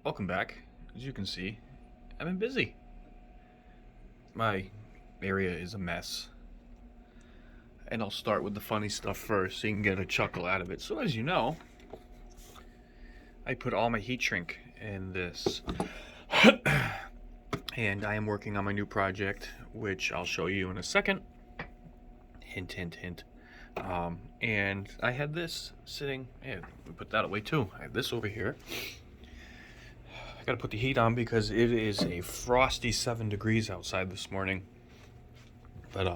Welcome back. As you can see, I've been busy. My area is a mess. And I'll start with the funny stuff first so you can get a chuckle out of it. So as you know, I put all my heat shrink in this. And I am working on my new project, which I'll show you in a second. Hint, hint, hint. And I had this sitting, we put that away too. I have this over here. I gotta put the heat on because it is a frosty 7 degrees outside this morning. But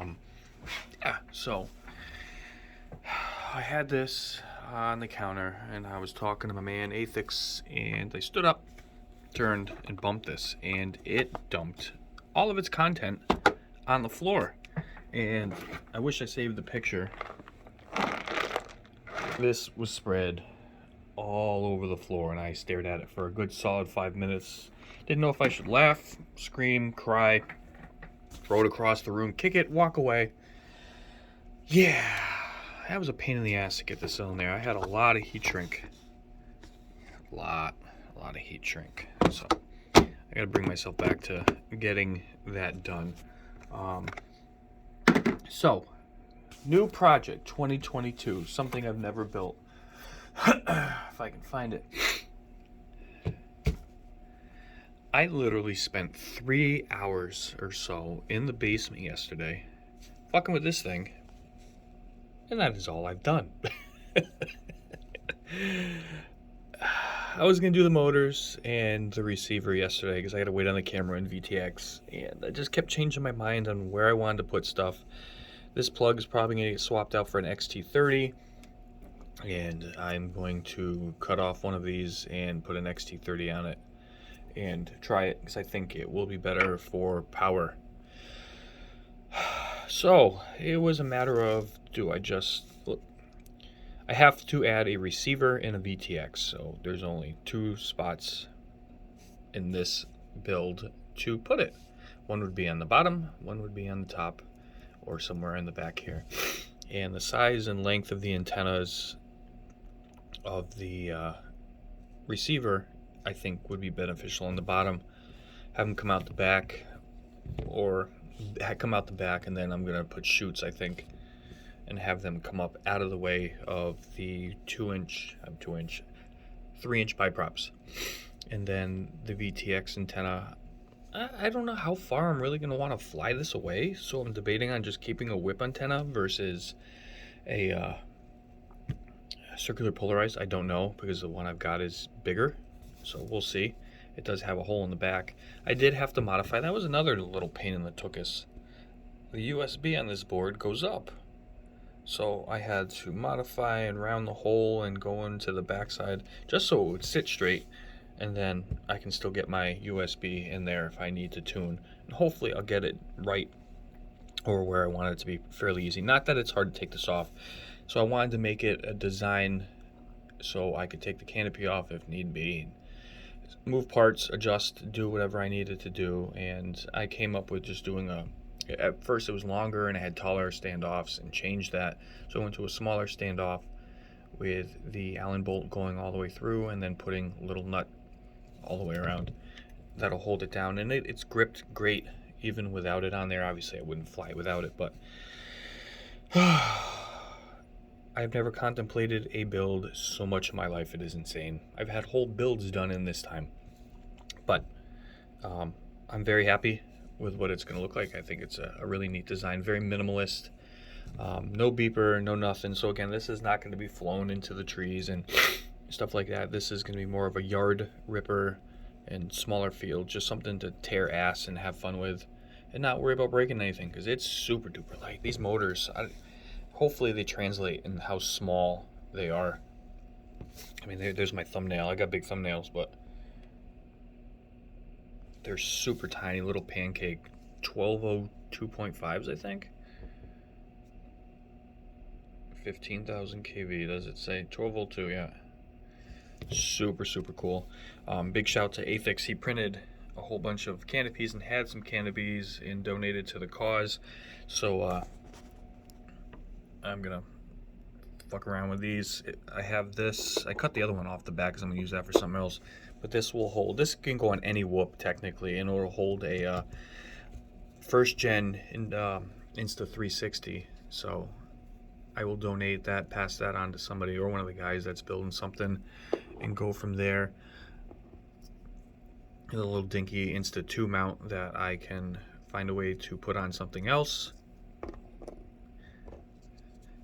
yeah, so I had this on the counter and I was talking to my man Athix, and I stood up, turned, and bumped this, and it dumped all of its content on the floor. And I wish I saved the picture. This was spread all over the floor, and I stared at it for a good solid 5 minutes. Didn't know if I should laugh, scream, cry, throw it across the room, kick it, walk away. Yeah, that was a pain in the ass to get this in there. I had a lot of heat shrink. A lot of heat shrink. So I gotta bring myself back to getting that done. So, new project 2022, something I've never built. If I can find it. I literally spent 3 hours or so in the basement yesterday fucking with this thing, and that is all I've done. I was gonna do the motors and the receiver yesterday because I had to wait on the camera in VTX, and I just kept changing my mind on where I wanted to put stuff. This plug is probably gonna get swapped out for an XT30, and I'm going to cut off one of these and put an XT30 on it and try it because I think it will be better for power. So it was a matter of, do I just look? I have to add a receiver and a VTX, so there's only 2 spots in this build to put it. One would be on the bottom, one would be on the top, or somewhere in the back here. And the size and length of the antennas of the receiver, I think, would be beneficial on the bottom. Have them come out the back, or come out the back, and then I'm gonna put chutes, I think, and have them come up out of the way of the 3-inch pipe props. And then the VTX antenna, I don't know how far I'm really gonna want to fly this away, so I'm debating on just keeping a whip antenna versus a circular polarized. I don't know, because the one I've got is bigger, so we'll see. It does have a hole in the back. I did have to modify. That was another little pain in the tuchus. The USB on this board goes up, so I had to modify and round the hole and go into the backside just so it would sit straight, and then I can still get my USB in there if I need to tune, and hopefully I'll get it right or where I want it to be fairly easy. Not that it's hard to take this off, so I wanted to make it a design so I could take the canopy off if need be, move parts, adjust, do whatever I needed to do. And I came up with just doing at first it was longer and I had taller standoffs, and changed that, so I went to a smaller standoff with the Allen bolt going all the way through, and then putting a little nut all the way around that'll hold it down. And it's gripped great even without it on there. Obviously I wouldn't fly without it, but I've never contemplated a build so much in my life. It is insane. I've had whole builds done in this time, but I'm very happy with what it's going to look like. I think it's a really neat design, very minimalist, no beeper, no nothing. So again, this is not going to be flown into the trees and stuff like that. This is going to be more of a yard ripper and smaller field, just something to tear ass and have fun with and not worry about breaking anything, because it's super duper light. These motors, hopefully they translate in how small they are. I mean, there's my thumbnail. I got big thumbnails, but they're super tiny, little pancake 1202.5s, I think. 15,000 kV, does it say? 1202, yeah. Super cool. Big shout to Athix. He printed a whole bunch of canopies and had some canopies and donated to the cause. So I'm gonna fuck around with these. I have this. I cut the other one off the back because I'm gonna use that for something else. But this will hold, this can go on any whoop technically, and it'll hold a first gen Insta360. So I will donate that, pass that on to somebody or one of the guys that's building something, and go from there. A little dinky Insta2 mount that I can find a way to put on something else.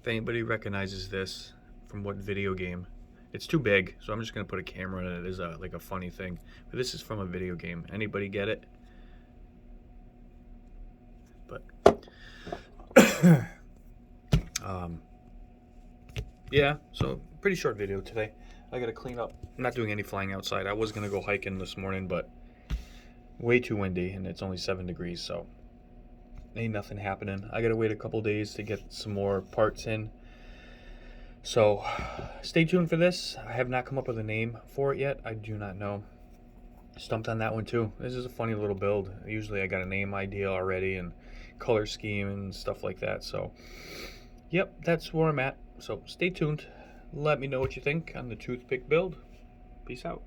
If anybody recognizes this from what video game, it's too big, so I'm just gonna put a camera in it as like a funny thing. But this is from a video game. Anybody get it? But yeah, so pretty short video today. I gotta clean up. I'm not doing any flying outside. I was gonna go hiking this morning, but way too windy, and it's only 7 degrees, so ain't nothing happening. I gotta wait a couple days to get some more parts in. So stay tuned for this. I have not come up with a name for it yet. I do not know. Stumped on that one too. This is a funny little build. Usually I got a name idea already and color scheme and stuff like that. So yep, that's where I'm at. So stay tuned. Let me know what you think on the toothpick build. Peace out.